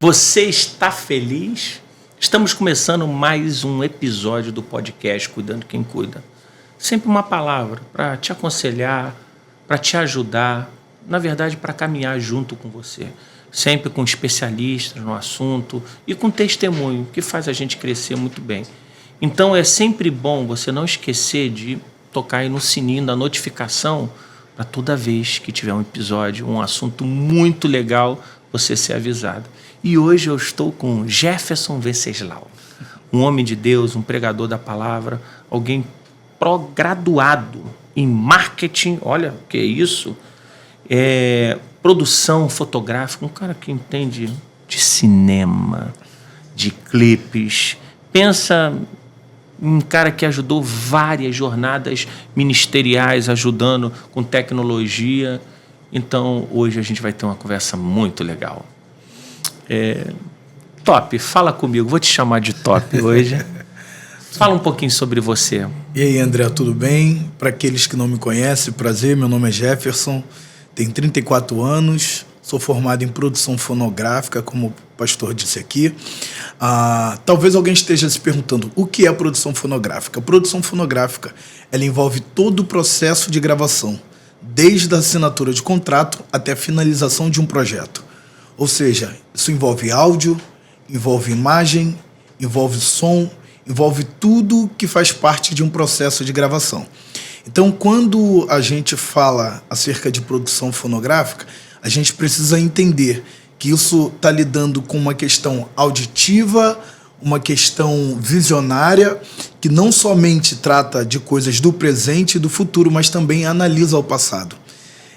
Você está feliz? Estamos começando mais um episódio do podcast Cuidando Quem Cuida. Sempre uma palavra para te aconselhar, para te ajudar, na verdade para caminhar junto com você. Sempre com especialistas no assunto e com testemunho, que faz a gente crescer muito bem. Então é sempre bom você não esquecer de tocar aí no sininho da notificação para toda vez que tiver um episódio, um assunto muito legal, você ser avisado. E hoje eu estou com Jefferson Venceslau, um homem de Deus, um pregador da palavra, alguém pró-graduado em marketing, olha o que é isso, produção fotográfica, um cara que entende de cinema, de clipes, pensa um cara que ajudou várias jornadas ministeriais, ajudando com tecnologia. Então, hoje a gente vai ter uma conversa muito legal. Top, fala comigo. Vou te chamar de Top hoje. Fala um pouquinho sobre você. E aí, André, tudo bem? Para aqueles que não me conhecem, prazer, meu nome é Jefferson, tenho 34 anos, sou formado em produção fonográfica, como o pastor disse aqui. Talvez alguém esteja se perguntando, o que é produção fonográfica? A produção fonográfica, ela envolve todo o processo de gravação, desde a assinatura de contrato até a finalização de um projeto. Ou seja, isso envolve áudio, envolve imagem, envolve som, envolve tudo que faz parte de um processo de gravação. Então, quando a gente fala acerca de produção fonográfica, a gente precisa entender que isso está lidando com uma questão auditiva, uma questão visionária, que não somente trata de coisas do presente e do futuro, mas também analisa o passado.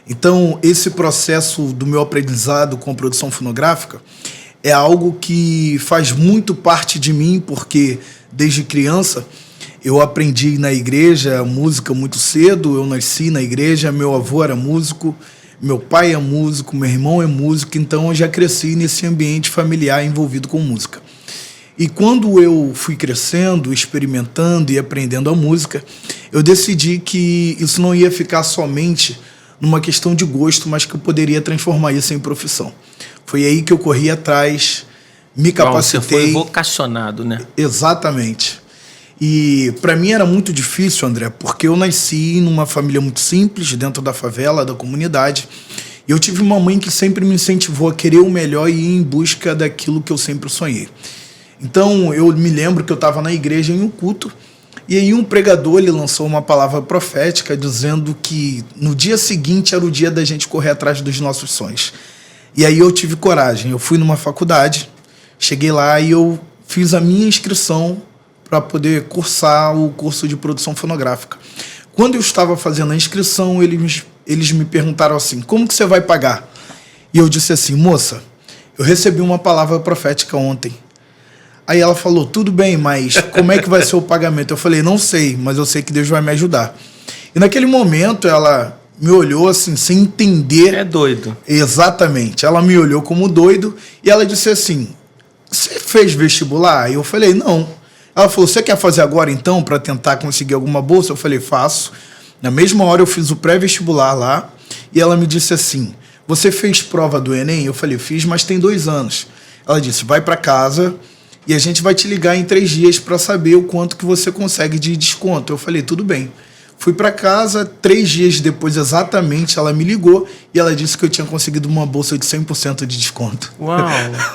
Então, esse processo do meu aprendizado com produção fonográfica é algo que faz muito parte de mim, porque desde criança eu aprendi na igreja música muito cedo, eu nasci na igreja, meu avô era músico, meu pai é músico, meu irmão é músico, então eu já cresci nesse ambiente familiar envolvido com música. E quando eu fui crescendo, experimentando e aprendendo a música, eu decidi que isso não ia ficar somente numa questão de gosto, mas que eu poderia transformar isso em profissão. Foi aí que eu corri atrás, me capacitei. Você foi vocacionado, né? Exatamente. E para mim era muito difícil, André, porque eu nasci numa família muito simples, dentro da favela, da comunidade. E eu tive uma mãe que sempre me incentivou a querer o melhor e ir em busca daquilo que eu sempre sonhei. Então eu me lembro que eu estava na igreja em um culto, e aí um pregador ele lançou uma palavra profética dizendo que no dia seguinte era o dia da gente correr atrás dos nossos sonhos. E aí eu tive coragem, eu fui numa faculdade, cheguei lá e eu fiz a minha inscrição para poder cursar o curso de produção fonográfica. Quando eu estava fazendo a inscrição, eles me perguntaram assim, como que você vai pagar? E eu disse assim, moça, eu recebi uma palavra profética ontem. Aí ela falou, tudo bem, mas como é que vai ser o pagamento? Eu falei, não sei, mas eu sei que Deus vai me ajudar. E naquele momento ela me olhou assim, sem entender. É doido. Exatamente. Ela me olhou como doido e ela disse assim, você fez vestibular? E eu falei, não. Ela falou, você quer fazer agora então para tentar conseguir alguma bolsa? Eu falei, faço. Na mesma hora eu fiz o pré-vestibular lá e ela me disse assim, você fez prova do Enem? Eu falei, fiz, mas tem 2 anos. Ela disse, vai para casa e a gente vai te ligar em 3 dias para saber o quanto que você consegue de desconto. Eu falei, tudo bem. Fui para casa, 3 dias depois exatamente ela me ligou e ela disse que eu tinha conseguido uma bolsa de 100% de desconto. Uau!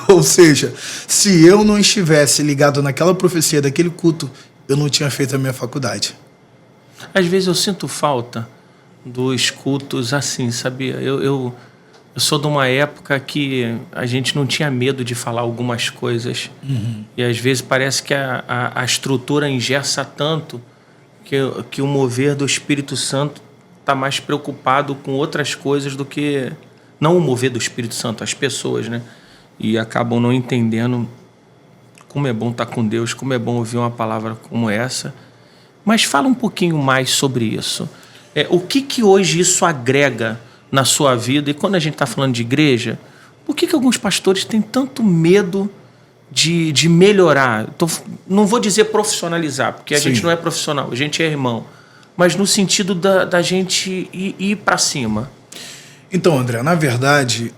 Ou seja, se eu não estivesse ligado naquela profecia daquele culto, eu não tinha feito a minha faculdade. Às vezes eu sinto falta dos cultos assim, sabia? Eu sou de uma época que a gente não tinha medo de falar algumas coisas. Uhum. E às vezes parece que a estrutura engessa tanto que o mover do Espírito Santo está mais preocupado com outras coisas do que... Não o mover do Espírito Santo, as pessoas, né? E acabam não entendendo como é bom estar com Deus, como é bom ouvir uma palavra como essa. Mas fala um pouquinho mais sobre isso. O que hoje isso agrega na sua vida? E quando a gente está falando de igreja, por que alguns pastores têm tanto medo de melhorar? Não vou dizer profissionalizar, porque a gente não é profissional, a gente é irmão. Mas no sentido da gente ir para cima. Então, André, na verdade,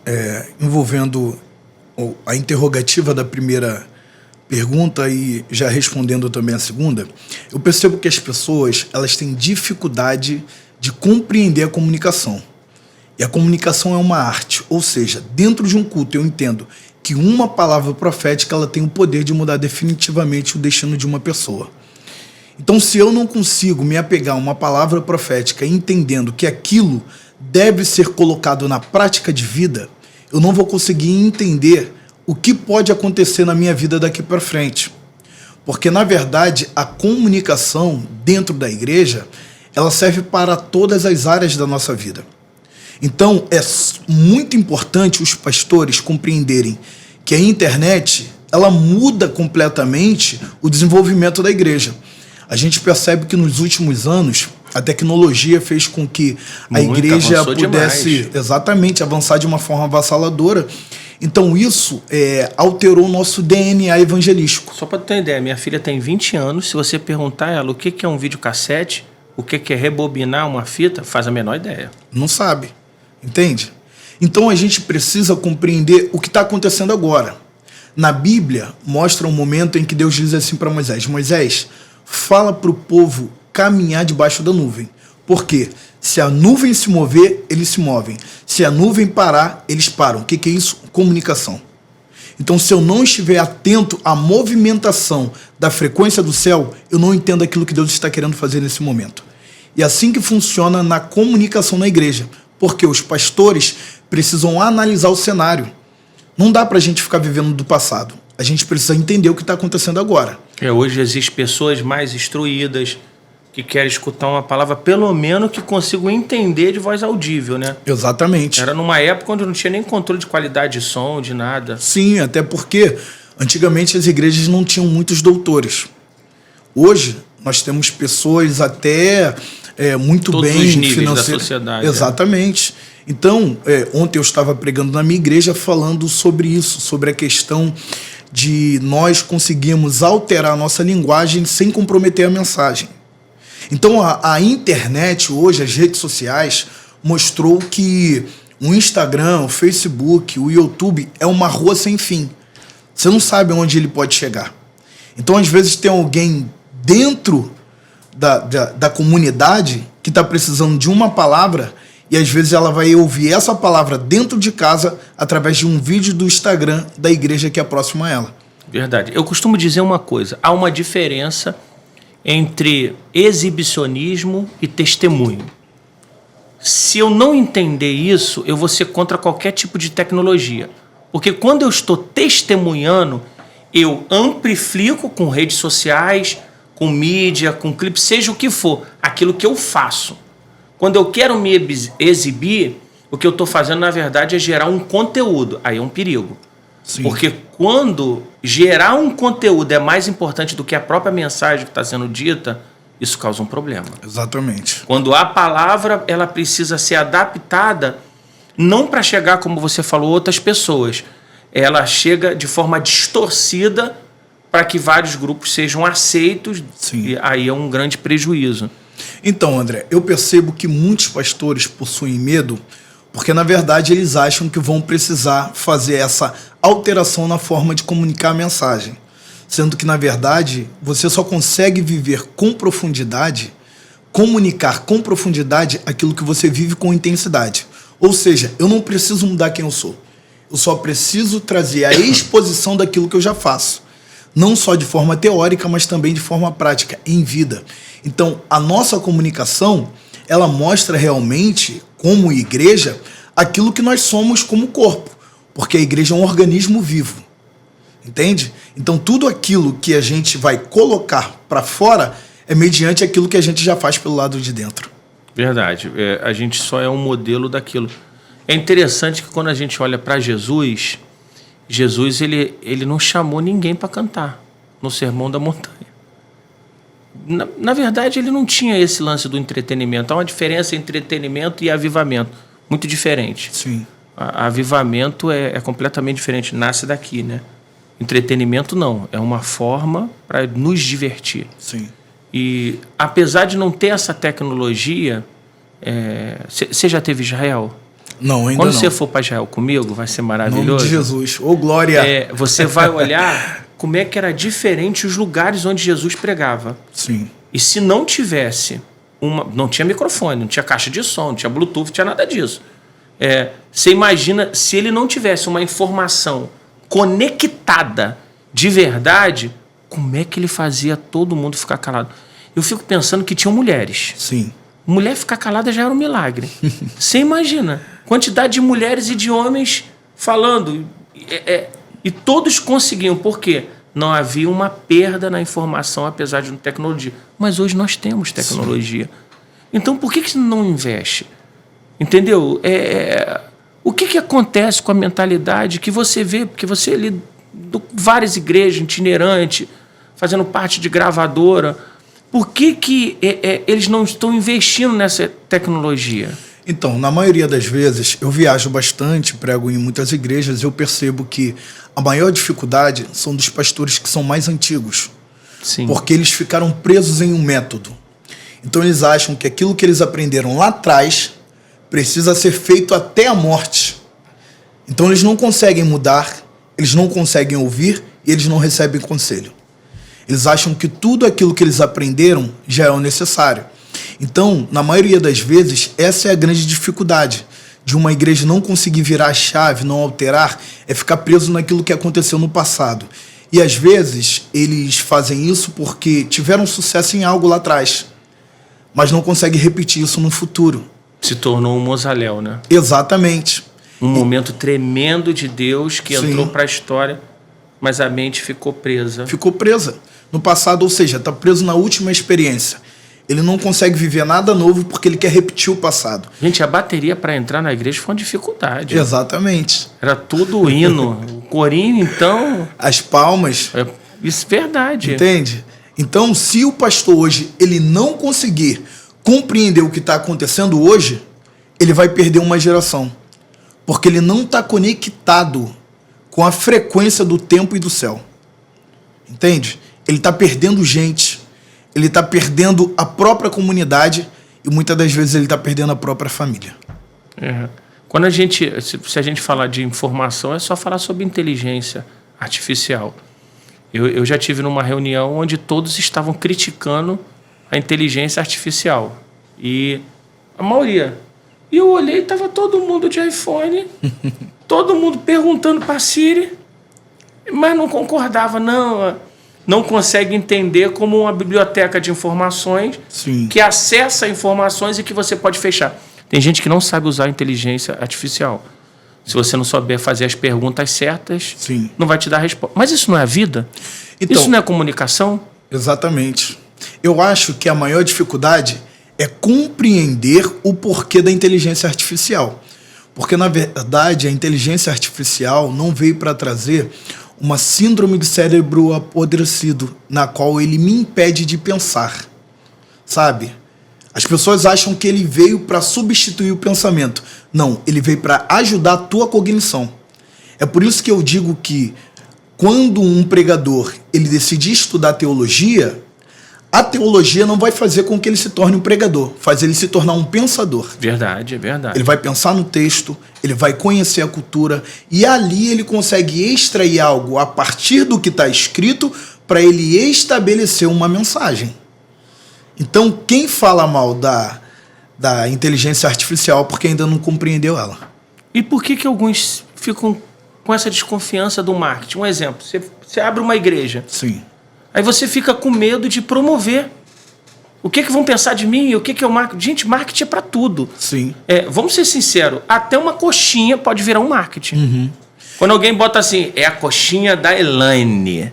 envolvendo a interrogativa da primeira pergunta e já respondendo também a segunda, eu percebo que as pessoas elas têm dificuldade de compreender a comunicação. E a comunicação é uma arte, ou seja, dentro de um culto eu entendo que uma palavra profética ela tem o poder de mudar definitivamente o destino de uma pessoa. Então, se eu não consigo me apegar a uma palavra profética entendendo que aquilo deve ser colocado na prática de vida, eu não vou conseguir entender o que pode acontecer na minha vida daqui para frente. Porque, na verdade, a comunicação dentro da igreja, ela serve para todas as áreas da nossa vida. Então, é muito importante os pastores compreenderem que a internet, ela muda completamente o desenvolvimento da igreja. A gente percebe que nos últimos anos, a tecnologia fez com que a igreja pudesse exatamente avançar de uma forma avassaladora. Então isso alterou o nosso DNA evangelístico. Só para ter uma ideia, minha filha tem 20 anos, se você perguntar a ela o que é um videocassete, o que é rebobinar uma fita, faz a menor ideia. Não sabe, entende? Então a gente precisa compreender o que está acontecendo agora. Na Bíblia, mostra um momento em que Deus diz assim para Moisés: Moisés, fala para o povo caminhar debaixo da nuvem. Por quê? Se a nuvem se mover, eles se movem. Se a nuvem parar, eles param. O que é isso? Comunicação. Então, se eu não estiver atento à movimentação da frequência do céu, eu não entendo aquilo que Deus está querendo fazer nesse momento. E assim que funciona na comunicação na igreja. Porque os pastores precisam analisar o cenário. Não dá para a gente ficar vivendo do passado. A gente precisa entender o que está acontecendo agora. Hoje existem pessoas mais instruídas que querem escutar uma palavra, pelo menos que consigam entender de voz audível, né? Exatamente. Era numa época onde não tinha nem controle de qualidade de som, de nada. Sim, até porque antigamente as igrejas não tinham muitos doutores. Hoje nós temos pessoas até muito todos bem os níveis da sociedade. Exatamente. Então, ontem eu estava pregando na minha igreja falando sobre isso, sobre a questão de nós conseguirmos alterar a nossa linguagem sem comprometer a mensagem. Então, a internet hoje, as redes sociais, mostrou que o Instagram, o Facebook, o YouTube é uma rua sem fim. Você não sabe onde ele pode chegar. Então, às vezes, tem alguém dentro da comunidade que está precisando de uma palavra e, às vezes, ela vai ouvir essa palavra dentro de casa através de um vídeo do Instagram da igreja que é próxima a ela. Verdade. Eu costumo dizer uma coisa. Há uma diferença entre exibicionismo e testemunho. Se eu não entender isso, eu vou ser contra qualquer tipo de tecnologia. Porque quando eu estou testemunhando, eu amplifico com redes sociais, com mídia, com clipe, seja o que for, aquilo que eu faço. Quando eu quero me exibir, o que eu estou fazendo, na verdade, é gerar um conteúdo. Aí é um perigo. Sim. Porque quando gerar um conteúdo é mais importante do que a própria mensagem que está sendo dita, isso causa um problema. Exatamente. Quando a palavra ela precisa ser adaptada, não para chegar, como você falou, outras pessoas. Ela chega de forma distorcida para que vários grupos sejam aceitos. Sim. E aí é um grande prejuízo. Então, André, eu percebo que muitos pastores possuem medo porque, na verdade, eles acham que vão precisar fazer essa alteração na forma de comunicar a mensagem. Sendo que, na verdade, você só consegue viver com profundidade, comunicar com profundidade aquilo que você vive com intensidade. Ou seja, eu não preciso mudar quem eu sou. Eu só preciso trazer a exposição daquilo que eu já faço. Não só de forma teórica, mas também de forma prática, em vida. Então, a nossa comunicação, ela mostra realmente, como igreja, aquilo que nós somos como corpo. Porque a igreja é um organismo vivo. Entende? Então, tudo aquilo que a gente vai colocar para fora é mediante aquilo que a gente já faz pelo lado de dentro. Verdade. A gente só é um modelo daquilo. É interessante que quando a gente olha para Jesus, ele não chamou ninguém para cantar no Sermão da Montanha. Na verdade, ele não tinha esse lance do entretenimento. Há uma diferença entre entretenimento e avivamento. Muito diferente. Sim. Avivamento é completamente diferente. Nasce daqui, né? Entretenimento não. É uma forma para nos divertir. Sim. E apesar de não ter essa tecnologia... Você já teve Israel? Não, ainda Quando não. você for para Israel comigo, vai ser Em maravilhoso. nome de Jesus. Ô, glória. Você vai olhar como é que era diferente os lugares onde Jesus pregava. Sim. E se não tivesse não tinha microfone, não tinha caixa de som, não tinha Bluetooth, não tinha nada disso. Você imagina se ele não tivesse uma informação conectada de verdade, como é que ele fazia todo mundo ficar calado? Eu fico pensando que tinham mulheres. Sim. Mulher ficar calada já era um milagre. Você imagina quantidade de mulheres e de homens falando. E todos conseguiam. Por quê? Não havia uma perda na informação, apesar de não ter tecnologia. Mas hoje nós temos tecnologia. Sim. Então, por que não investe? Entendeu? O que acontece com a mentalidade que você vê? Porque você ali, várias igrejas itinerantes, fazendo parte de gravadora. Por que eles não estão investindo nessa tecnologia? Então, na maioria das vezes, eu viajo bastante, prego em muitas igrejas, eu percebo que a maior dificuldade são dos pastores que são mais antigos. Sim. Porque eles ficaram presos em um método. Então, eles acham que aquilo que eles aprenderam lá atrás precisa ser feito até a morte. Então, eles não conseguem mudar, eles não conseguem ouvir e eles não recebem conselho. Eles acham que tudo aquilo que eles aprenderam já é o necessário. Então, na maioria das vezes, essa é a grande dificuldade de uma igreja não conseguir virar a chave, não alterar, é ficar preso naquilo que aconteceu no passado. E, às vezes, eles fazem isso porque tiveram sucesso em algo lá atrás, mas não conseguem repetir isso no futuro. Se tornou um mausoléu, né? Exatamente. Um momento tremendo de Deus que Sim. entrou para a história, mas a mente ficou presa. Ficou presa no passado, ou seja, está preso na última experiência. Ele não consegue viver nada novo porque ele quer repetir o passado. Gente, a bateria para entrar na igreja foi uma dificuldade. Exatamente. Era tudo hino. O corinho, então... As palmas. Isso é verdade. Entende? Então, se o pastor hoje ele não conseguir compreender o que está acontecendo hoje, ele vai perder uma geração. Porque ele não está conectado com a frequência do tempo e do céu. Entende? Ele está perdendo gente. Ele está perdendo a própria comunidade e muitas das vezes ele está perdendo a própria família. Quando se a gente falar de informação, é só falar sobre inteligência artificial. Eu já tive numa reunião onde todos estavam criticando a inteligência artificial. E a maioria. E eu olhei e estava todo mundo de iPhone, todo mundo perguntando para a Siri, mas não concordava, não consegue entender como uma biblioteca de informações. Sim. Que acessa informações e que você pode fechar. Tem gente que não sabe usar a inteligência artificial. Se você não souber fazer as perguntas certas, sim, não vai te dar a resposta. Mas isso não é a vida? Então, isso não é comunicação? Exatamente. Eu acho que a maior dificuldade é compreender o porquê da inteligência artificial. Porque, na verdade, a inteligência artificial não veio para trazer uma síndrome de cérebro apodrecido, na qual ele me impede de pensar, sabe? As pessoas acham que ele veio para substituir o pensamento. Não, ele veio para ajudar a tua cognição. É por isso que eu digo que quando um pregador ele decide estudar teologia, a teologia não vai fazer com que ele se torne um pregador, faz ele se tornar um pensador. Verdade, é verdade. Ele vai pensar no texto, ele vai conhecer a cultura e ali ele consegue extrair algo a partir do que está escrito para ele estabelecer uma mensagem. Então, quem fala mal da inteligência artificial porque ainda não compreendeu ela? E por que alguns ficam com essa desconfiança do marketing? Um exemplo, você abre uma igreja. Sim. Aí você fica com medo de promover. O que vão pensar de mim? O que é o marketing? Gente, marketing é para tudo. Sim. Vamos ser sinceros, até uma coxinha pode virar um marketing. Uhum. Quando alguém bota assim, é a coxinha da Elaine.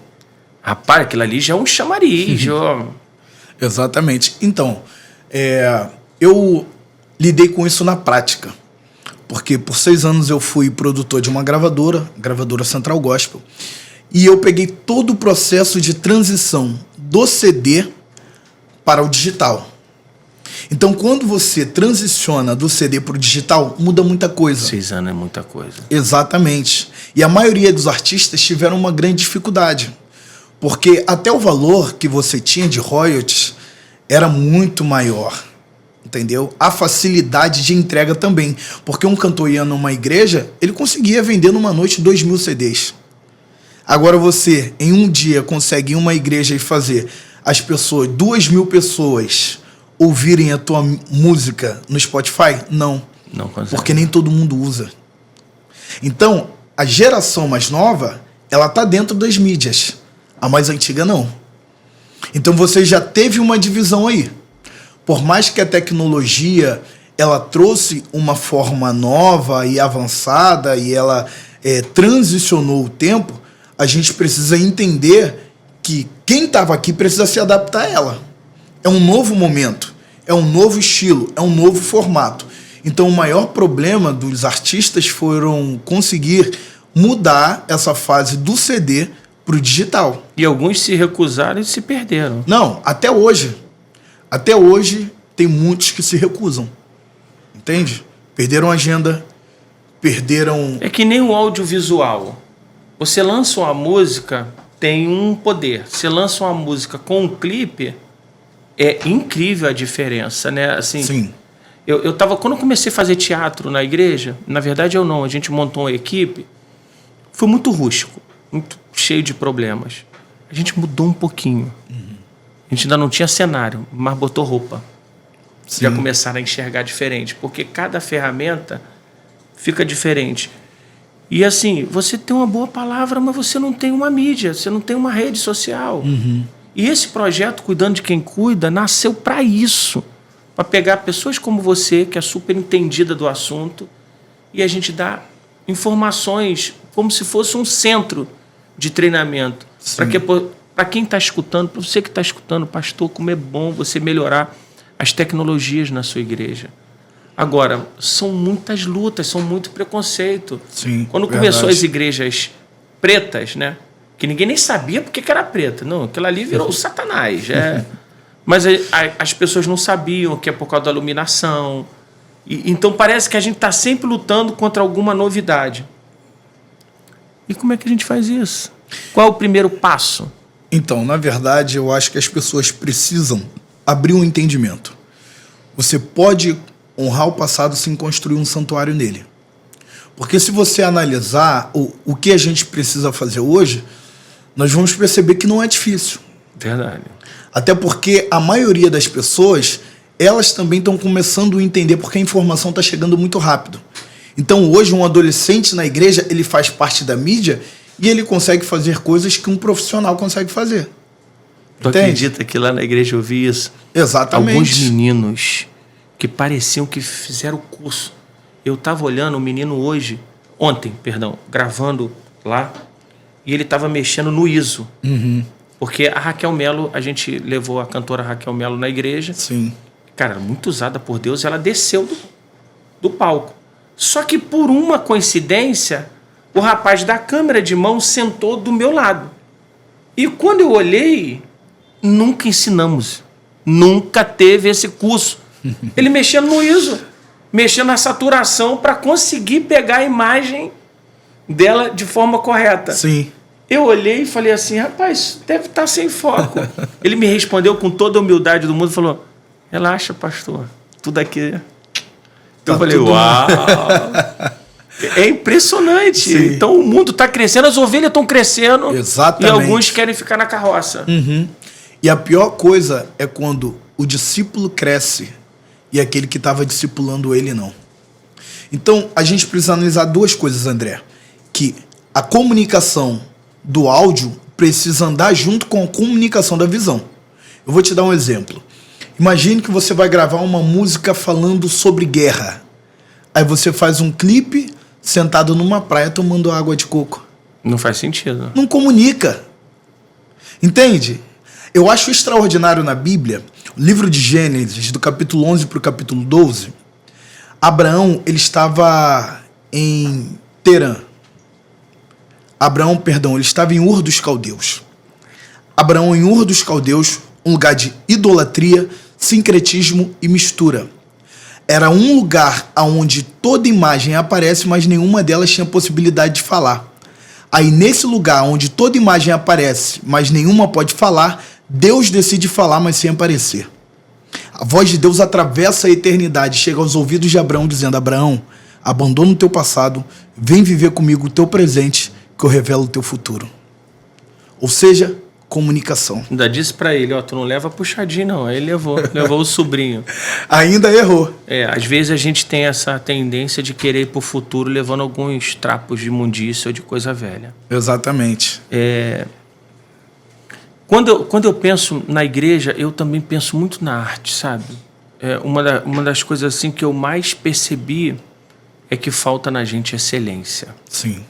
Rapaz, aquilo ali já é um chamariz. Exatamente. Então, eu lidei com isso na prática. Porque por 6 anos eu fui produtor de uma gravadora Central Gospel. E eu peguei todo o processo de transição do CD para o digital. Então, quando você transiciona do CD para o digital, muda muita coisa. 6 anos é muita coisa. Exatamente. E a maioria dos artistas tiveram uma grande dificuldade. Porque até o valor que você tinha de royalties era muito maior. entendeu? A facilidade de entrega também. Porque um cantor ia numa igreja, ele conseguia vender numa noite 2.000 CDs. Agora você, em um dia, consegue ir em uma igreja e fazer as pessoas, 2.000 pessoas, ouvirem a tua música no Spotify? Não. Não consegue. Porque nem todo mundo usa. Então, a geração mais nova, ela tá dentro das mídias. A mais antiga, não. Então, você já teve uma divisão aí. Por mais que a tecnologia, ela trouxe uma forma nova e avançada e ela transicionou o tempo, a gente precisa entender que quem estava aqui precisa se adaptar a ela. É um novo momento, é um novo estilo, é um novo formato. Então, o maior problema dos artistas foram conseguir mudar essa fase do CD para o digital. E alguns se recusaram e se perderam. Não, até hoje. Até hoje, tem muitos que se recusam. Entende? Perderam agenda, perderam... É que nem o audiovisual. Você lança uma música, tem um poder. Você lança uma música com um clipe, é incrível a diferença, né? Assim, Sim. Quando eu comecei a fazer teatro na igreja, na verdade eu não, a gente montou uma equipe, foi muito rústico, muito cheio de problemas. A gente mudou um pouquinho. A gente ainda não tinha cenário, mas botou roupa. Sim. Já começaram a enxergar diferente, porque cada ferramenta fica diferente. E assim, você tem uma boa palavra, mas você não tem uma mídia, você não tem uma rede social. E esse projeto, Cuidando de Quem Cuida, nasceu para isso. Para pegar pessoas como você, que é super entendida do assunto, e a gente dá informações como se fosse um centro de treinamento. Para quem está escutando, para você que está escutando, pastor, como é bom você melhorar as tecnologias na sua igreja. Agora, são muitas lutas, são muito preconceito. Sim, quando começou as igrejas pretas, né? Que ninguém nem sabia porque que era preta. Não, aquilo ali virou o Satanás. Mas as pessoas não sabiam que é por causa da iluminação. Então parece que a gente está sempre lutando contra alguma novidade. E como é que a gente faz isso? Qual é o primeiro passo? Então, na verdade, eu acho que as pessoas precisam abrir um entendimento. Você pode honrar o passado sem construir um santuário nele. Porque se você analisar o que a gente precisa fazer hoje, nós vamos perceber que não é difícil. Verdade. Até porque a maioria das pessoas, elas também estão começando a entender porque a informação está chegando muito rápido. Então, hoje, um adolescente na igreja, ele faz parte da mídia e ele consegue fazer coisas que um profissional consegue fazer. Tu acredita que lá na igreja eu vi isso? Exatamente. Alguns meninos que pareciam que fizeram o curso. Eu estava olhando o menino ontem, gravando lá, e ele estava mexendo no ISO. Porque a Raquel Melo, a gente levou a cantora Raquel Melo na igreja. Sim. Cara, muito usada por Deus, ela desceu do palco. Só que por uma coincidência, o rapaz da câmera de mão sentou do meu lado. E quando eu olhei, nunca ensinamos. Nunca teve esse curso. Ele mexendo no ISO, mexendo na saturação para conseguir pegar a imagem dela de forma correta. Sim. Eu olhei e falei assim, rapaz, deve estar sem foco. Ele me respondeu com toda a humildade do mundo e falou, relaxa, pastor, tudo aqui... Então eu falei, uau! É impressionante. Sim. Então o mundo está crescendo, as ovelhas estão crescendo. Exatamente. E alguns querem ficar na carroça. E a pior coisa é quando o discípulo cresce e aquele que estava discipulando ele não. Então a gente precisa analisar duas coisas, André. Que a comunicação do áudio precisa andar junto com a comunicação da visão. Eu vou te dar um exemplo. Imagine que você vai gravar uma música falando sobre guerra. Aí você faz um clipe sentado numa praia tomando água de coco. Não faz sentido. Não comunica. Entende? Eu acho extraordinário na Bíblia, o livro de Gênesis, do capítulo 11 para o capítulo 12, Abraão, ele estava em Terã. Ele estava em Ur dos Caldeus. Abraão em Ur dos Caldeus, um lugar de idolatria, sincretismo e mistura. Era um lugar onde toda imagem aparece, mas nenhuma delas tinha possibilidade de falar. Aí, nesse lugar onde toda imagem aparece, mas nenhuma pode falar, Deus decide falar, mas sem aparecer. A voz de Deus atravessa a eternidade, chega aos ouvidos de Abraão, dizendo: Abraão, abandona o teu passado, vem viver comigo o teu presente, que eu revelo o teu futuro. Ou seja, comunicação. Ainda disse pra ele, ó, tu não leva puxadinho não. Aí ele levou o sobrinho. Ainda errou. Às vezes a gente tem essa tendência de querer ir pro futuro levando alguns trapos de imundícia ou de coisa velha. Exatamente. Quando eu penso na igreja, eu também penso muito na arte, sabe? Uma das coisas assim que eu mais percebi é que falta na gente excelência. Sim.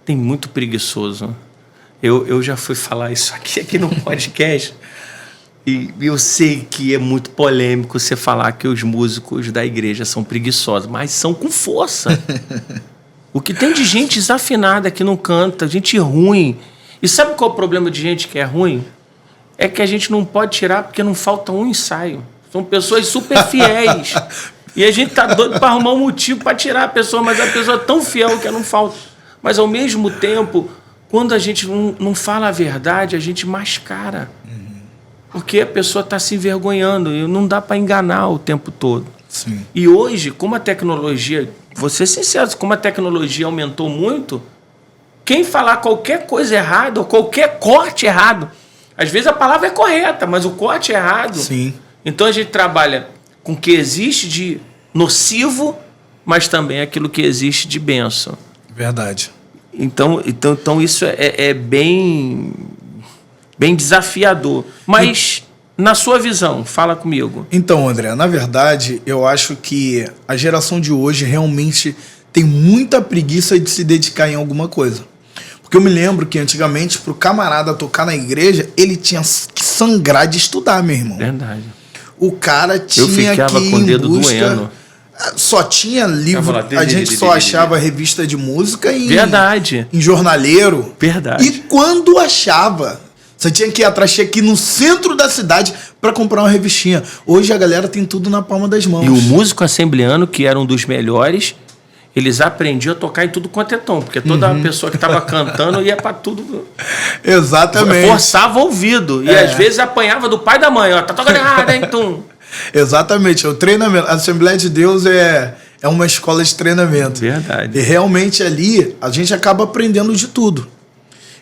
Tem muito preguiçoso. Eu já fui falar isso aqui no podcast e eu sei que é muito polêmico você falar que os músicos da igreja são preguiçosos, mas são com força. O que tem de gente desafinada que não canta, gente ruim. E sabe qual é o problema de gente que é ruim? É que a gente não pode tirar porque não falta um ensaio. São pessoas super fiéis. E a gente tá doido para arrumar um motivo para tirar a pessoa, mas a pessoa é tão fiel que não falta. Mas ao mesmo tempo, quando a gente não fala a verdade, a gente mascara. Porque a pessoa está se envergonhando e não dá para enganar o tempo todo. Sim. E hoje, como a tecnologia, vou ser sincero, como a tecnologia aumentou muito, quem falar qualquer coisa errada ou qualquer corte errado, às vezes a palavra é correta, mas o corte é errado. Sim. Então a gente trabalha com o que existe de nocivo, mas também aquilo que existe de bênção. Verdade. Então isso é bem desafiador. Mas, na sua visão, fala comigo. Então, André, na verdade, eu acho que a geração de hoje realmente tem muita preguiça de se dedicar em alguma coisa. Porque eu me lembro que antigamente, pro camarada tocar na igreja, ele tinha que sangrar de estudar, meu irmão. Verdade. O cara tinha que ir ficava com o dedo doendo. Só tinha livro, a gente só achava revista de música em jornaleiro. Verdade. E quando achava, você tinha que ir atrás, tinha que ir no centro da cidade para comprar uma revistinha. Hoje a galera tem tudo na palma das mãos. E o músico assembleano, que era um dos melhores, eles aprendiam a tocar em tudo quanto é tom, porque toda pessoa que estava cantando ia para tudo. Exatamente. Forçava o ouvido. E às vezes apanhava do pai e da mãe. Ó, tá tocando errado, hein, tum. Exatamente. O treinamento. A Assembleia de Deus é uma escola de treinamento. Verdade. E realmente ali a gente acaba aprendendo de tudo.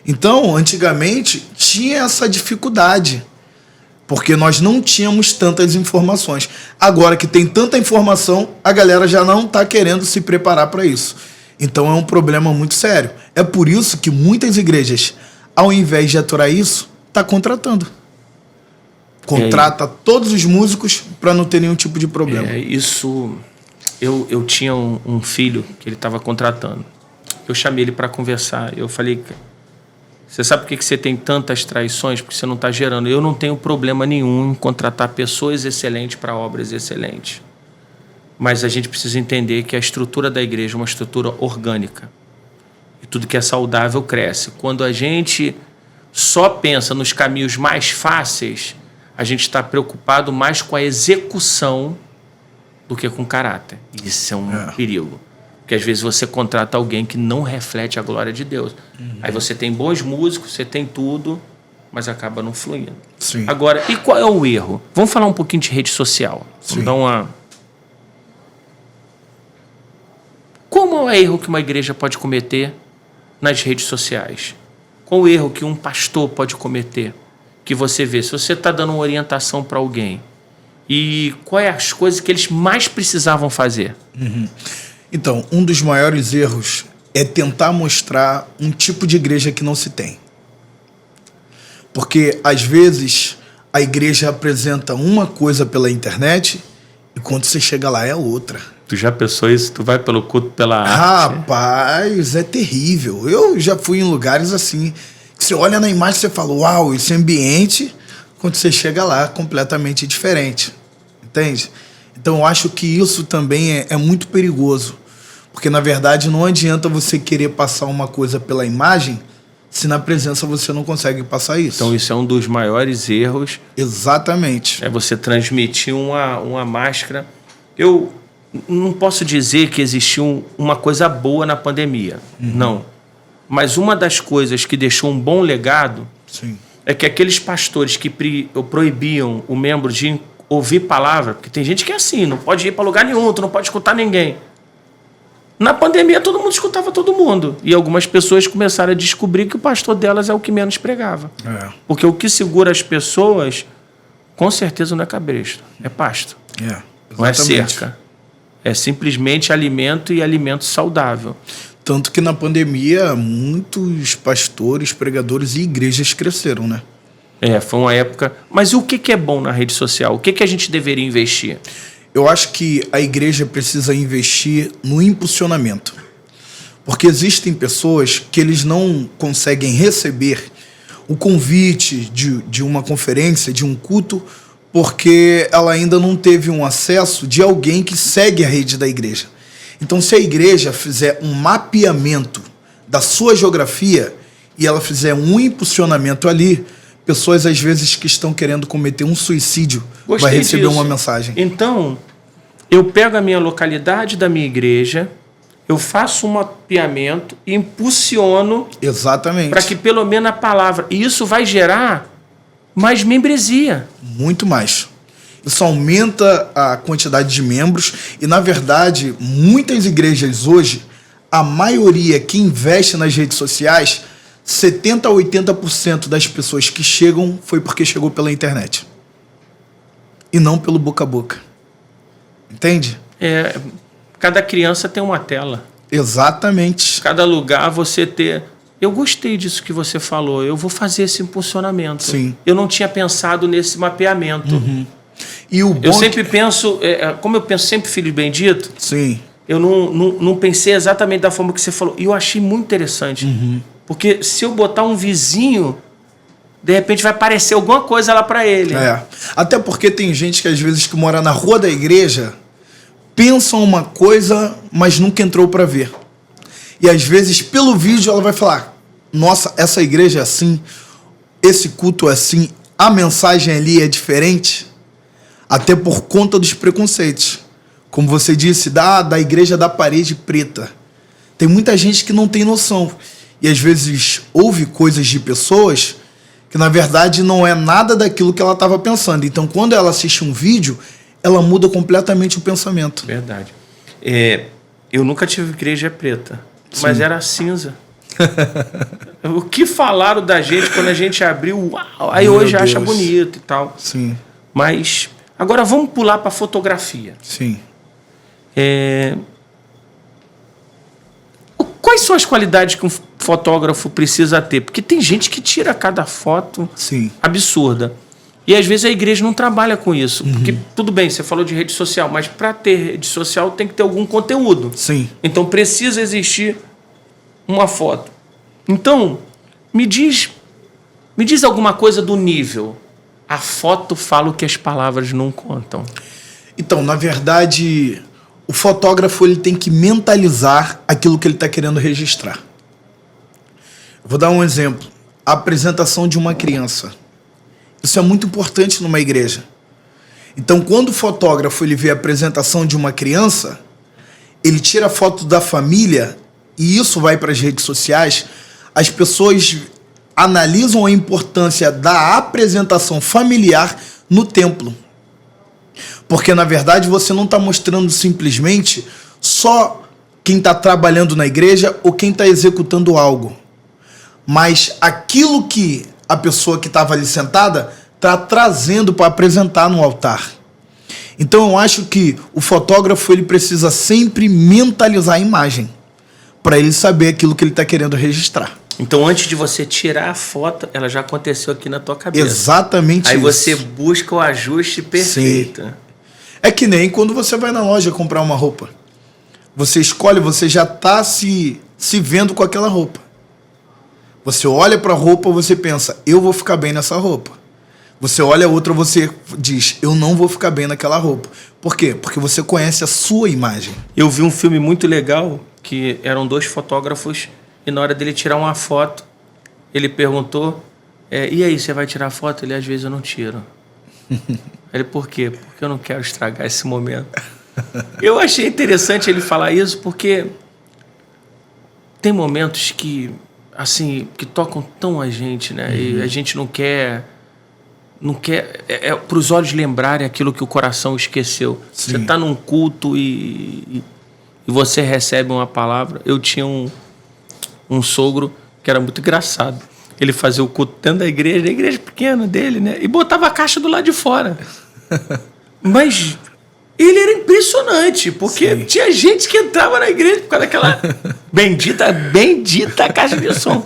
Então, antigamente, tinha essa dificuldade. Porque nós não tínhamos tantas informações. Agora que tem tanta informação, a galera já não está querendo se preparar para isso. Então é um problema muito sério. É por isso que muitas igrejas, ao invés de aturar isso, está contratando. Contrata todos os músicos para não ter nenhum tipo de problema. Eu tinha um filho que ele estava contratando. Eu chamei ele para conversar. Eu falei: você sabe por que você tem tantas traições? Porque você não está gerando. Eu não tenho problema nenhum em contratar pessoas excelentes para obras excelentes. Mas a gente precisa entender que a estrutura da igreja é uma estrutura orgânica. E tudo que é saudável cresce. Quando a gente só pensa nos caminhos mais fáceis, a gente está preocupado mais com a execução do que com o caráter. Isso é um perigo. Porque às vezes você contrata alguém que não reflete a glória de Deus. Aí você tem bons músicos, você tem tudo, mas acaba não fluindo. Sim. Agora, e qual é o erro? Vamos falar um pouquinho de rede social. Vamos dar uma... Qual é o erro que uma igreja pode cometer nas redes sociais? Qual o erro que um pastor pode cometer? Que você vê, se você está dando uma orientação para alguém, e quais as coisas que eles mais precisavam fazer? Então, um dos maiores erros é tentar mostrar um tipo de igreja que não se tem. Porque, às vezes, a igreja apresenta uma coisa pela internet e quando você chega lá é outra. Tu já pensou isso? Tu vai pelo culto, pela arte? Rapaz, é terrível. Eu já fui em lugares assim, que você olha na imagem e você fala: uau, esse ambiente, quando você chega lá, é completamente diferente. Entende? Então, eu acho que isso também é muito perigoso. Porque, na verdade, não adianta você querer passar uma coisa pela imagem se na presença você não consegue passar isso. Então, isso é um dos maiores erros. Exatamente. É você transmitir uma máscara. Eu não posso dizer que existiu uma coisa boa na pandemia. Não. Mas uma das coisas que deixou um bom legado Sim. é que aqueles pastores que proibiam o membro de ouvir palavra, porque tem gente que é assim, não pode ir para lugar nenhum, tu não pode escutar ninguém. Na pandemia, todo mundo escutava todo mundo. E algumas pessoas começaram a descobrir que o pastor delas é o que menos pregava. Porque o que segura as pessoas, com certeza não é cabresto, é pasto. Não é cerca. É simplesmente alimento e alimento saudável. Tanto que na pandemia, muitos pastores, pregadores e igrejas cresceram, né? Foi uma época... Mas o que é bom na rede social? O que a gente deveria investir? Eu acho que a igreja precisa investir no impulsionamento. Porque existem pessoas que eles não conseguem receber o convite de uma conferência, de um culto, porque ela ainda não teve um acesso de alguém que segue a rede da igreja. Então, se a igreja fizer um mapeamento da sua geografia e ela fizer um impulsionamento ali, pessoas, às vezes, que estão querendo cometer um suicídio, vai receber uma mensagem. Então, eu pego a minha localidade da minha igreja, eu faço um mapeamento e impulsiono... Exatamente. Para que, pelo menos, a palavra... E isso vai gerar mais membresia. Muito mais. Isso aumenta a quantidade de membros e, na verdade, muitas igrejas hoje, a maioria que investe nas redes sociais... 70% a 80% das pessoas que chegam foi porque chegou pela internet. E não pelo boca a boca. Entende? Cada criança tem uma tela. Exatamente. Cada lugar você ter... Eu gostei disso que você falou. Eu vou fazer esse impulsionamento. Sim. Eu não tinha pensado nesse mapeamento. E eu sempre penso... como eu penso sempre filho bendito... Sim. Eu não pensei exatamente da forma que você falou. E eu achei muito interessante. Porque se eu botar um vizinho, de repente vai aparecer alguma coisa lá para ele. Até porque tem gente que às vezes que mora na rua da igreja pensa uma coisa, mas nunca entrou para ver. E às vezes pelo vídeo ela vai falar: nossa, essa igreja é assim, esse culto é assim, a mensagem ali é diferente, até por conta dos preconceitos. Como você disse, da igreja da parede preta. Tem muita gente que não tem noção. E às vezes ouve coisas de pessoas que na verdade não é nada daquilo que ela estava pensando. Então quando ela assiste um vídeo, ela muda completamente o pensamento. Verdade. Eu nunca tive igreja preta, mas era cinza. O que falaram da gente quando a gente abriu, uau, aí Meu hoje Deus. acha bonito e tal. Sim. Mas agora vamos pular para fotografia. Sim. Quais são as qualidades que um fotógrafo precisa ter? Porque tem gente que tira cada foto absurda. E às vezes a igreja não trabalha com isso. Porque, tudo bem, você falou de rede social, mas para ter rede social tem que ter algum conteúdo. Sim. Então precisa existir uma foto. Então, me diz alguma coisa do nível. A foto fala o que as palavras não contam. Então, na verdade, o fotógrafo ele tem que mentalizar aquilo que ele está querendo registrar. Vou dar um exemplo. A apresentação de uma criança. Isso é muito importante numa igreja. Então, quando o fotógrafo ele vê a apresentação de uma criança, ele tira a foto da família e isso vai para as redes sociais. As pessoas analisam a importância da apresentação familiar no templo. Porque, na verdade, você não está mostrando simplesmente só quem está trabalhando na igreja ou quem está executando algo. Mas aquilo que a pessoa que estava ali sentada está trazendo para apresentar no altar. Então, eu acho que o fotógrafo ele precisa sempre mentalizar a imagem para ele saber aquilo que ele está querendo registrar. Então, antes de você tirar a foto, ela já aconteceu aqui na tua cabeça. Exatamente Aí isso. você busca o ajuste perfeito. Sim. É que nem quando você vai na loja comprar uma roupa. Você escolhe, você já está se vendo com aquela roupa. Você olha para a roupa, você pensa, eu vou ficar bem nessa roupa. Você olha a outra, você diz, eu não vou ficar bem naquela roupa. Por quê? Porque você conhece a sua imagem. Eu vi um filme muito legal, que eram 2 fotógrafos, e na hora dele tirar uma foto, ele perguntou, e aí, você vai tirar a foto? Ele, às vezes eu não tiro. Ele, por quê? Porque eu não quero estragar esse momento. Eu achei interessante ele falar isso, porque tem momentos que, assim, que tocam tão a gente, né? E a gente não quer não quer... É para os olhos lembrarem aquilo que o coração esqueceu. Sim. Você está num culto e você recebe uma palavra. Eu tinha um sogro que era muito engraçado. Ele fazia o culto dentro da igreja pequena dele, né? E botava a caixa do lado de fora. Mas ele era impressionante, porque Sim. tinha gente que entrava na igreja por causa daquela bendita caixa de som.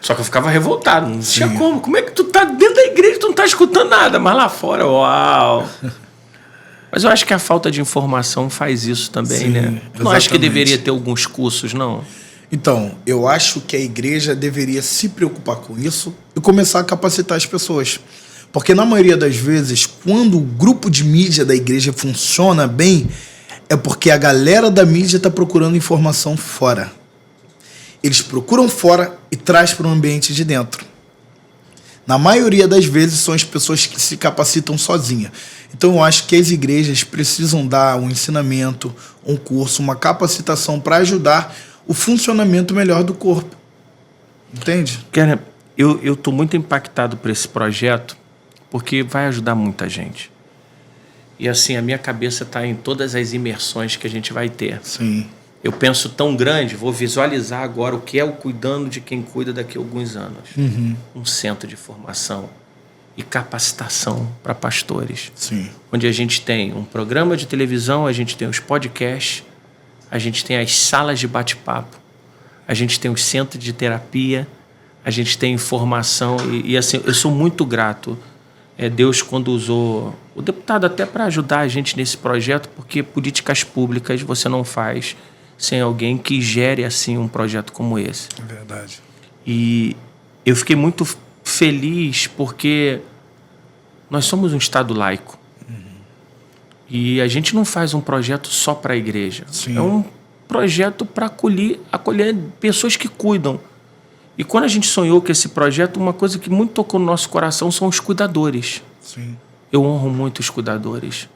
Só que eu ficava revoltado, não tinha como. Como é que tu tá dentro da igreja e tu não tá escutando nada? Mas lá fora, uau! Mas eu acho que a falta de informação faz isso também, Sim, né? exatamente. Não acho que deveria ter alguns cursos, não? Então, eu acho que a igreja deveria se preocupar com isso e começar a capacitar as pessoas. Porque na maioria das vezes, quando o grupo de mídia da igreja funciona bem, é porque a galera da mídia está procurando informação fora. Eles procuram fora e traz para o ambiente de dentro. Na maioria das vezes são as pessoas que se capacitam sozinhas. Então eu acho que as igrejas precisam dar um ensinamento, um curso, uma capacitação para ajudar o funcionamento melhor do corpo. Entende? Cara, eu estou muito impactado por esse projeto porque vai ajudar muita gente. E assim, a minha cabeça está em todas as imersões que a gente vai ter. Sim. Eu penso tão grande, vou visualizar agora o que é o cuidando de quem cuida daqui a alguns anos. Um centro de formação e capacitação para pastores. Sim. Onde a gente tem um programa de televisão, a gente tem os podcasts, a gente tem as salas de bate-papo, a gente tem os centros de terapia, a gente tem informação e assim, eu sou muito grato. Deus, quando usou o deputado até para ajudar a gente nesse projeto, porque políticas públicas você não faz sem alguém que gere assim um projeto como esse. É verdade. E eu fiquei muito feliz porque nós somos um Estado laico. E a gente não faz um projeto só para a igreja. Sim. É um projeto para acolher pessoas que cuidam. E quando a gente sonhou com esse projeto, uma coisa que muito tocou no nosso coração são os cuidadores. Sim. Eu honro muito os cuidadores.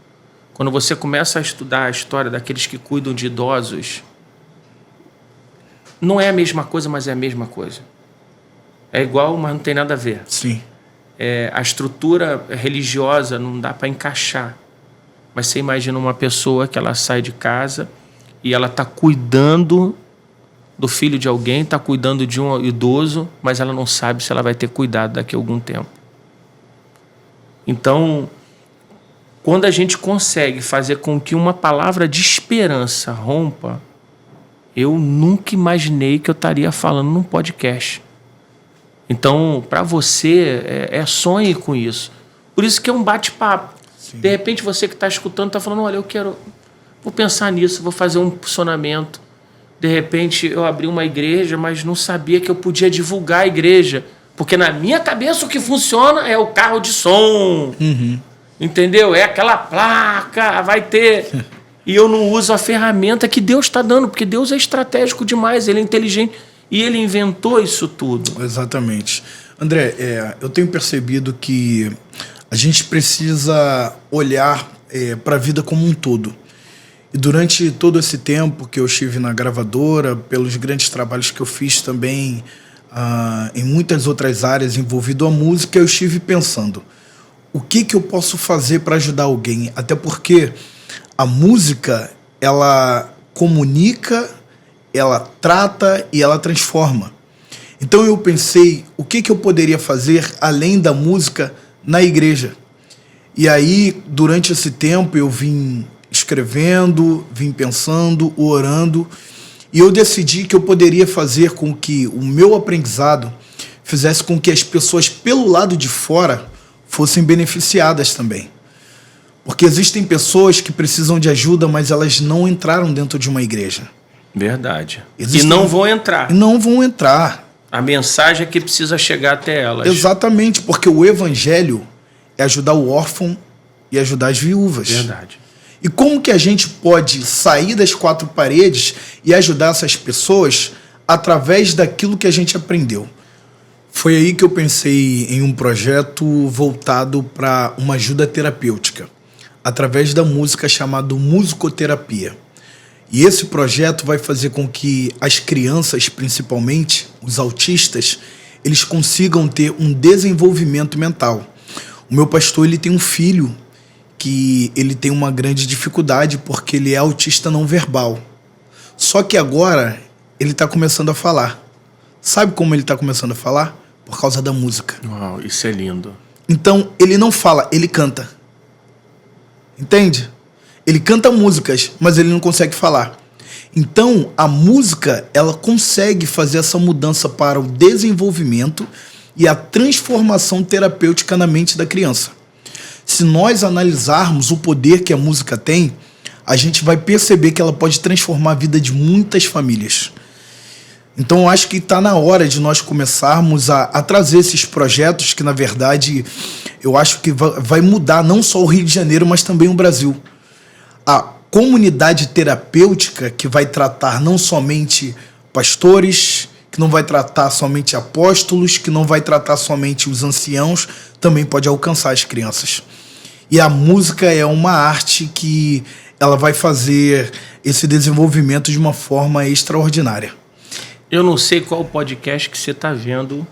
Quando você começa a estudar a história daqueles que cuidam de idosos, não é a mesma coisa, mas é a mesma coisa. É igual, mas não tem nada a ver. Sim. A estrutura religiosa não dá para encaixar. Mas você imagina uma pessoa que ela sai de casa e ela está cuidando do filho de alguém, está cuidando de um idoso, mas ela não sabe se ela vai ter cuidado daqui a algum tempo. Então, quando a gente consegue fazer com que uma palavra de esperança rompa, eu nunca imaginei que eu estaria falando num podcast. Então, para você, sonhe com isso. Por isso que é um bate-papo. Sim. De repente, você que está escutando está falando, olha, vou pensar nisso, vou fazer um posicionamento. De repente, eu abri uma igreja, mas não sabia que eu podia divulgar a igreja. Porque na minha cabeça o que funciona é o carro de som. Entendeu? É aquela placa, vai ter... E eu não uso a ferramenta que Deus está dando, porque Deus é estratégico demais, Ele é inteligente. E Ele inventou isso tudo. Exatamente. André, eu tenho percebido que a gente precisa olhar para a vida como um todo. E durante todo esse tempo que eu estive na gravadora, pelos grandes trabalhos que eu fiz também em muitas outras áreas envolvido a música, eu estive pensando, o que eu posso fazer para ajudar alguém? Até porque a música, ela comunica, ela trata e ela transforma. Então eu pensei, o que eu poderia fazer além da música na igreja? E aí, durante esse tempo, eu vim escrevendo, vim pensando, orando, e eu decidi que eu poderia fazer com que o meu aprendizado fizesse com que as pessoas pelo lado de fora fossem beneficiadas também. Porque existem pessoas que precisam de ajuda, mas elas não entraram dentro de uma igreja. Verdade. E não vão entrar. E não vão entrar. A mensagem é que precisa chegar até elas. Exatamente, porque o evangelho é ajudar o órfão e ajudar as viúvas. Verdade. E como que a gente pode sair das quatro paredes e ajudar essas pessoas através daquilo que a gente aprendeu? Foi aí que eu pensei em um projeto voltado para uma ajuda terapêutica, através da música chamado musicoterapia. E esse projeto vai fazer com que as crianças, principalmente os autistas, eles consigam ter um desenvolvimento mental. O meu pastor, ele tem um filho que ele tem uma grande dificuldade porque ele é autista não verbal. Só que agora ele está começando a falar. Sabe como ele está começando a falar? Por causa da música. Uau, isso é lindo. Então, ele não fala, ele canta. Entende? Ele canta músicas, mas ele não consegue falar. Então, a música, ela consegue fazer essa mudança para o desenvolvimento e a transformação terapêutica na mente da criança. Se nós analisarmos o poder que a música tem, a gente vai perceber que ela pode transformar a vida de muitas famílias. Então, eu acho que está na hora de nós começarmos a trazer esses projetos que, na verdade, eu acho que vai mudar não só o Rio de Janeiro, mas também o Brasil. A comunidade terapêutica que vai tratar não somente pastores, que não vai tratar somente apóstolos, que não vai tratar somente os anciãos, também pode alcançar as crianças. E a música é uma arte que ela vai fazer esse desenvolvimento de uma forma extraordinária. Eu não sei qual podcast que você está vendo,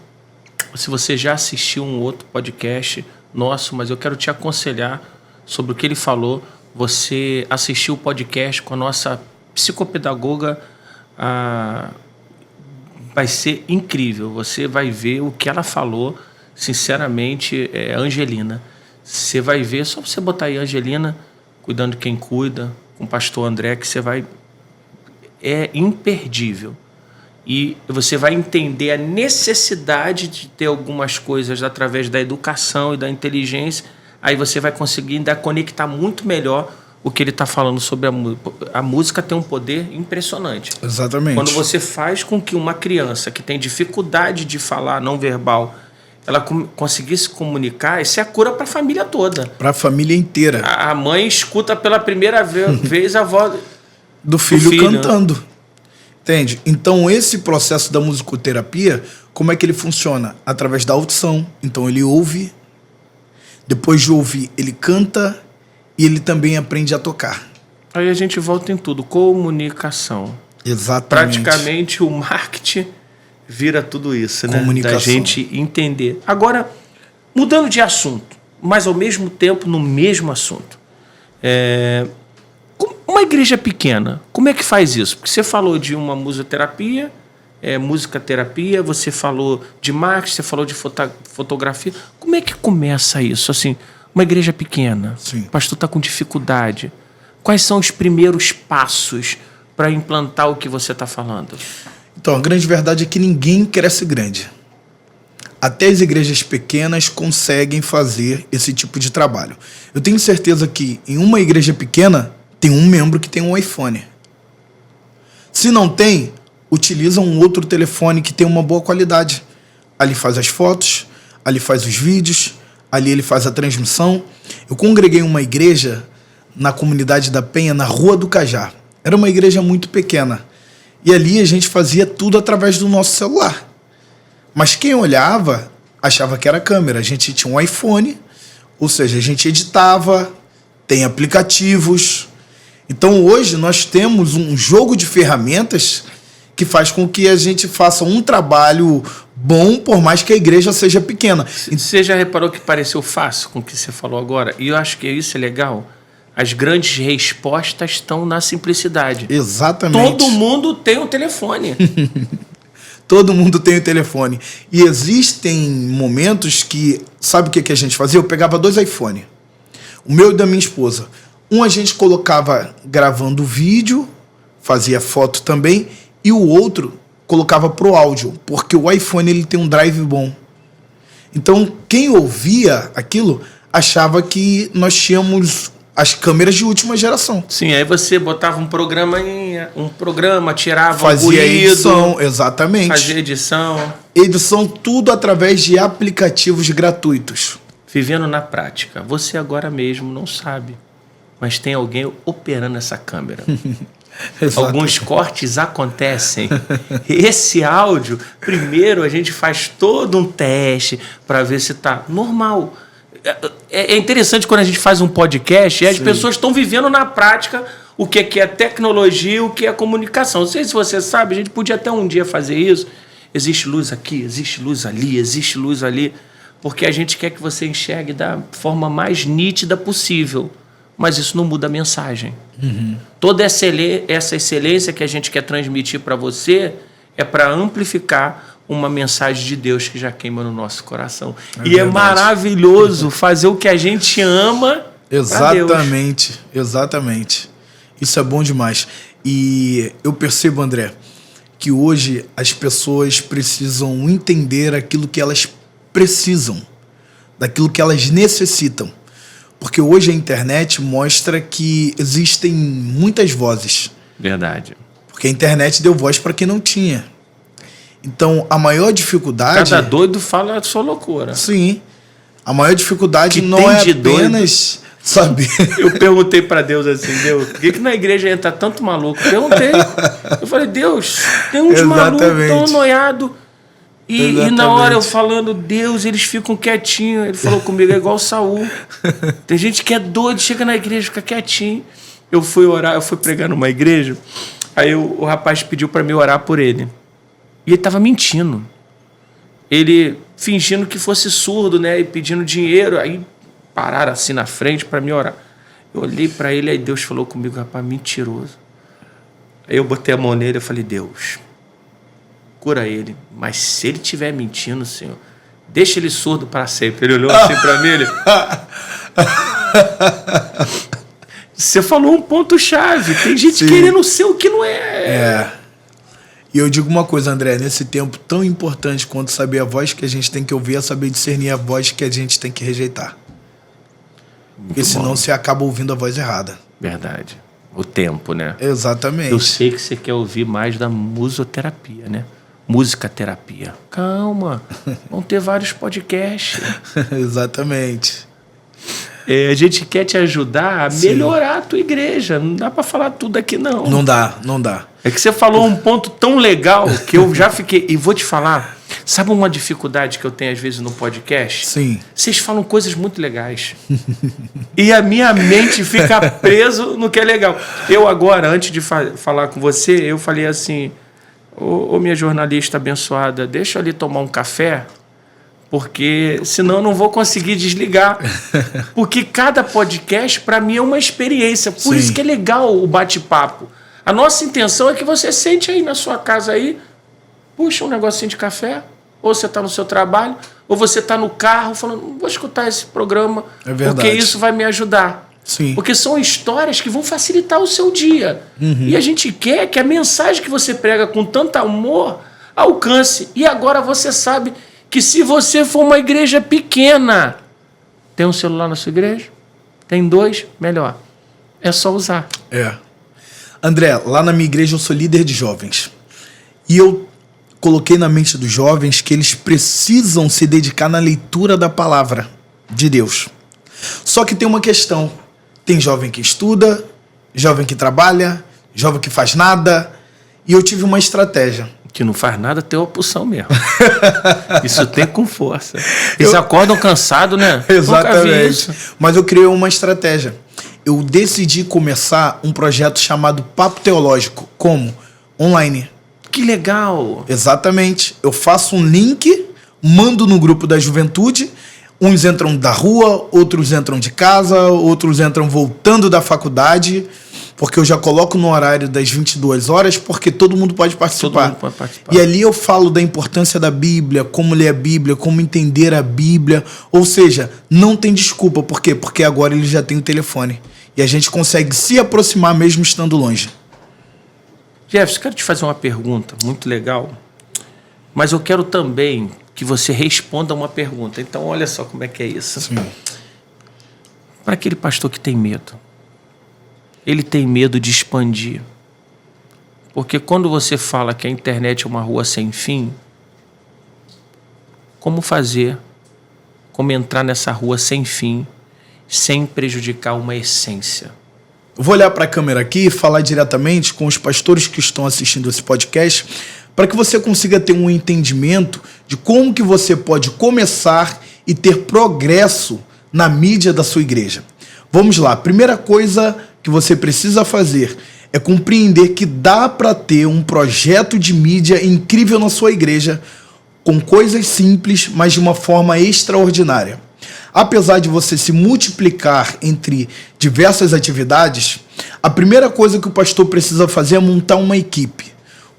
se você já assistiu um outro podcast nosso, mas eu quero te aconselhar sobre o que ele falou. Você assistiu o podcast com a nossa psicopedagoga, vai ser incrível. Você vai ver o que ela falou, sinceramente, Angelina. Você vai ver, só você botar aí Angelina, cuidando de quem cuida, com o pastor André, que você vai... É imperdível. E você vai entender a necessidade de ter algumas coisas através da educação e da inteligência. Aí você vai conseguir ainda conectar muito melhor o que ele está falando sobre a música. A música tem um poder impressionante. Exatamente. Quando você faz com que uma criança que tem dificuldade de falar não verbal, ela conseguir se comunicar, isso é a cura para a família toda. Para a família inteira. A mãe escuta pela primeira vez a voz do filho cantando. Entende? Então, esse processo da musicoterapia, como é que ele funciona? Através da audição. Então, ele ouve, depois de ouvir, ele canta e ele também aprende a tocar. Aí a gente volta em tudo. Comunicação. Exatamente. Praticamente o marketing vira tudo isso, né? Comunicação. Da gente entender. Agora, mudando de assunto, mas ao mesmo tempo no mesmo assunto. Uma igreja pequena, como é que faz isso? Porque você falou de uma musicoterapia, musicaterapia, você falou de marketing, você falou de fotografia. Como é que começa isso? Assim, uma igreja pequena, Sim. O pastor está com dificuldade. Quais são os primeiros passos para implantar o que você está falando? Então, a grande verdade é que ninguém cresce grande. Até as igrejas pequenas conseguem fazer esse tipo de trabalho. Eu tenho certeza que em uma igreja pequena tem um membro que tem um iPhone. Se não tem, utiliza um outro telefone que tem uma boa qualidade. Ali faz as fotos, ali faz os vídeos, ali ele faz a transmissão. Eu congreguei uma igreja na comunidade da Penha, na Rua do Cajá. Era uma igreja muito pequena. E ali a gente fazia tudo através do nosso celular. Mas quem olhava achava que era câmera. A gente tinha um iPhone, ou seja, a gente editava, tem aplicativos. Então hoje nós temos um jogo de ferramentas que faz com que a gente faça um trabalho bom, por mais que a igreja seja pequena. Você já reparou que pareceu fácil com o que você falou agora? E eu acho que isso é legal. As grandes respostas estão na simplicidade. Exatamente. Todo mundo tem um telefone. Todo mundo tem o telefone. E existem momentos que... Sabe o que a gente fazia? Eu pegava 2 iPhones. O meu e da minha esposa. Um a gente colocava gravando vídeo, fazia foto também, e o outro colocava pro áudio, porque o iPhone ele tem um drive bom. Então, quem ouvia aquilo achava que nós tínhamos as câmeras de última geração. Sim, aí você botava um programa, tirava fazia um ruído, edição, exatamente. Fazia edição. Edição, tudo através de aplicativos gratuitos. Vivendo na prática. Você agora mesmo não sabe, mas tem alguém operando essa câmera. Alguns cortes acontecem. Esse áudio, primeiro a gente faz todo um teste para ver se está normal. É interessante quando a gente faz um podcast e as pessoas estão vivendo na prática o que é tecnologia, o que é comunicação. Não sei se você sabe, a gente podia até um dia fazer isso. Existe luz aqui, existe luz ali, existe luz ali. porque a gente quer que você enxergue da forma mais nítida possível, mas isso não muda a mensagem. Toda essa excelência que a gente quer transmitir para você é para amplificar uma mensagem de Deus que já queima no nosso coração. É maravilhoso fazer o que a gente ama. Exatamente, exatamente. Isso é bom demais. E eu percebo, André, que hoje as pessoas precisam entender aquilo que elas precisam, daquilo que elas necessitam. Porque hoje a internet mostra que existem muitas vozes. Verdade. Porque a internet deu voz para quem não tinha. Então, a maior dificuldade... Cada doido fala a sua loucura. Sim. A maior dificuldade que não é apenas saber... Eu perguntei para Deus assim, Deus, por que na igreja entra tanto maluco? Perguntei. Eu falei, Deus, tem uns malucos tão noiados. E na hora eu falando, Deus, eles ficam quietinhos. Ele falou comigo, é igual o Saul. Tem gente que é doido, chega na igreja, fica quietinho. Eu fui orar, eu fui pregar numa igreja, aí o rapaz pediu para mim orar por ele. E ele estava mentindo. Ele fingindo que fosse surdo, né? E pedindo dinheiro. Aí pararam assim na frente para me orar. Eu olhei para ele, aí Deus falou comigo, rapaz, mentiroso. Aí eu botei a mão nele e falei, Deus, cura ele. Mas se ele estiver mentindo, Senhor, deixa ele surdo para sempre. Ele olhou assim para mim, ele... Você falou um ponto-chave. Tem gente querendo ser o que não é. E eu digo uma coisa, André, nesse tempo tão importante quanto saber a voz que a gente tem que ouvir, é saber discernir a voz que a gente tem que rejeitar. Porque senão você acaba ouvindo a voz errada. Verdade. O tempo, né? Exatamente. Eu sei que você quer ouvir mais da musicoterapia, né? Musicaterapia. Calma. Vão ter vários podcasts. Exatamente. A gente quer te ajudar a melhorar a tua igreja. Não dá para falar tudo aqui, não. Não dá. É que você falou um ponto tão legal que eu já fiquei... E vou te falar, sabe uma dificuldade que eu tenho às vezes no podcast? Sim. Vocês falam coisas muito legais. E a minha mente fica preso no que é legal. Eu agora, antes de falar com você, eu falei assim, ô minha jornalista abençoada, deixa eu ali tomar um café, porque senão eu não vou conseguir desligar. Porque cada podcast, para mim, é uma experiência. Por isso que é legal o bate-papo. A nossa intenção é que você sente aí na sua casa aí, puxa um negocinho de café, ou você está no seu trabalho, ou você está no carro falando, vou escutar esse programa, porque isso vai me ajudar. Sim. Porque são histórias que vão facilitar o seu dia. E a gente quer que a mensagem que você prega com tanto amor alcance. E agora você sabe que se você for uma igreja pequena, tem um celular na sua igreja? Tem 2? Melhor. É só usar. André, lá na minha igreja eu sou líder de jovens. E eu coloquei na mente dos jovens que eles precisam se dedicar na leitura da palavra de Deus. Só que tem uma questão. Tem jovem que estuda, jovem que trabalha, jovem que faz nada. E eu tive uma estratégia. Que não faz nada, tem opção mesmo. Isso tem com força. Eles acordam cansados, né? Exatamente. Nunca vi isso. Mas eu criei uma estratégia. Eu decidi começar um projeto chamado Papo Teológico. Como? Online. Que legal! Exatamente. Eu faço um link, mando no grupo da juventude. Uns entram da rua, outros entram de casa, outros entram voltando da faculdade, porque eu já coloco no horário das 22 horas, porque todo mundo pode participar. Todo mundo pode participar. E ali eu falo da importância da Bíblia, como ler a Bíblia, como entender a Bíblia. Ou seja, não tem desculpa. Por quê? Porque agora ele já tem o telefone. E a gente consegue se aproximar mesmo estando longe. Jefferson, quero te fazer uma pergunta muito legal, mas eu quero também que você responda uma pergunta. Então, olha só como é que é isso. Sim. Para aquele pastor que tem medo, ele tem medo de expandir. Porque quando você fala que a internet é uma rua sem fim, como fazer? Como entrar nessa rua sem fim, sem prejudicar uma essência? Eu vou olhar para a câmera aqui e falar diretamente com os pastores que estão assistindo esse podcast, para que você consiga ter um entendimento de como que você pode começar e ter progresso na mídia da sua igreja. Vamos lá. Primeira coisa que você precisa fazer é compreender que dá para ter um projeto de mídia incrível na sua igreja com coisas simples, mas de uma forma extraordinária. Apesar de você se multiplicar entre diversas atividades, a primeira coisa que o pastor precisa fazer é montar uma equipe.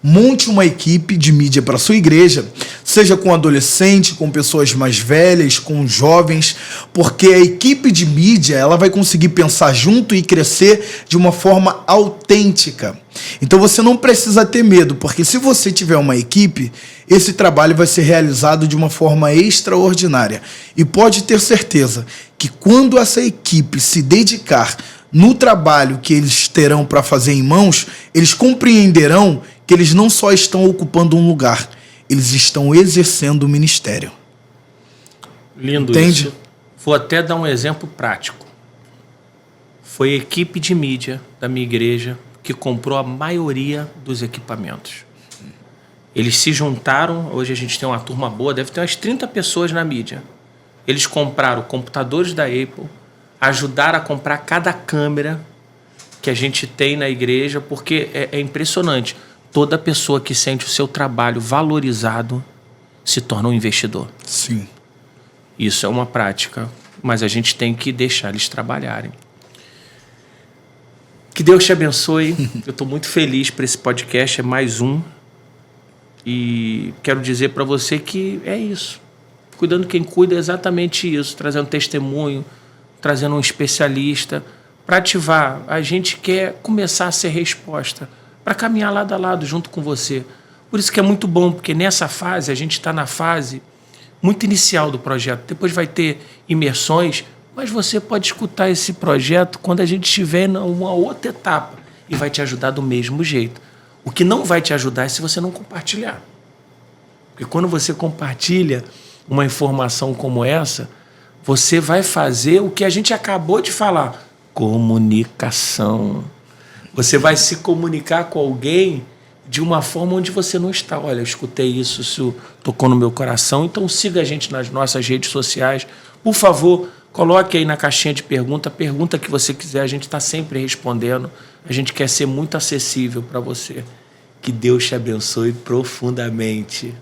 Monte uma equipe de mídia para a sua igreja, seja com adolescente, com pessoas mais velhas, com jovens, porque a equipe de mídia ela vai conseguir pensar junto e crescer de uma forma autêntica. Então você não precisa ter medo, porque se você tiver uma equipe, esse trabalho vai ser realizado de uma forma extraordinária. E pode ter certeza que quando essa equipe se dedicar no trabalho que eles terão para fazer em mãos, eles compreenderão que eles não só estão ocupando um lugar, eles estão exercendo o ministério. Lindo. Entende? Isso. Vou até dar um exemplo prático. Foi a equipe de mídia da minha igreja que comprou a maioria dos equipamentos. Eles se juntaram, hoje a gente tem uma turma boa, deve ter umas 30 pessoas na mídia. Eles compraram computadores da Apple, ajudaram a comprar cada câmera que a gente tem na igreja, porque é impressionante. Toda pessoa que sente o seu trabalho valorizado se torna um investidor. Sim. Isso é uma prática, mas a gente tem que deixar eles trabalharem. Que Deus te abençoe. Eu estou muito feliz por esse podcast, é mais um. E quero dizer para você que é isso. Cuidando quem cuida é exatamente isso, trazendo testemunho, trazendo um especialista para ativar. A gente quer começar a ser resposta, para caminhar lado a lado junto com você. Por isso que é muito bom, porque nessa fase, a gente está na fase muito inicial do projeto. Depois vai ter imersões, mas você pode escutar esse projeto quando a gente estiver em uma outra etapa e vai te ajudar do mesmo jeito. O que não vai te ajudar é se você não compartilhar. Porque quando você compartilha uma informação como essa, você vai fazer o que a gente acabou de falar, comunicação. Você vai se comunicar com alguém de uma forma onde você não está. Olha, eu escutei isso tocou no meu coração, então siga a gente nas nossas redes sociais. Por favor, coloque aí na caixinha de pergunta que você quiser, a gente está sempre respondendo. A gente quer ser muito acessível para você. Que Deus te abençoe profundamente.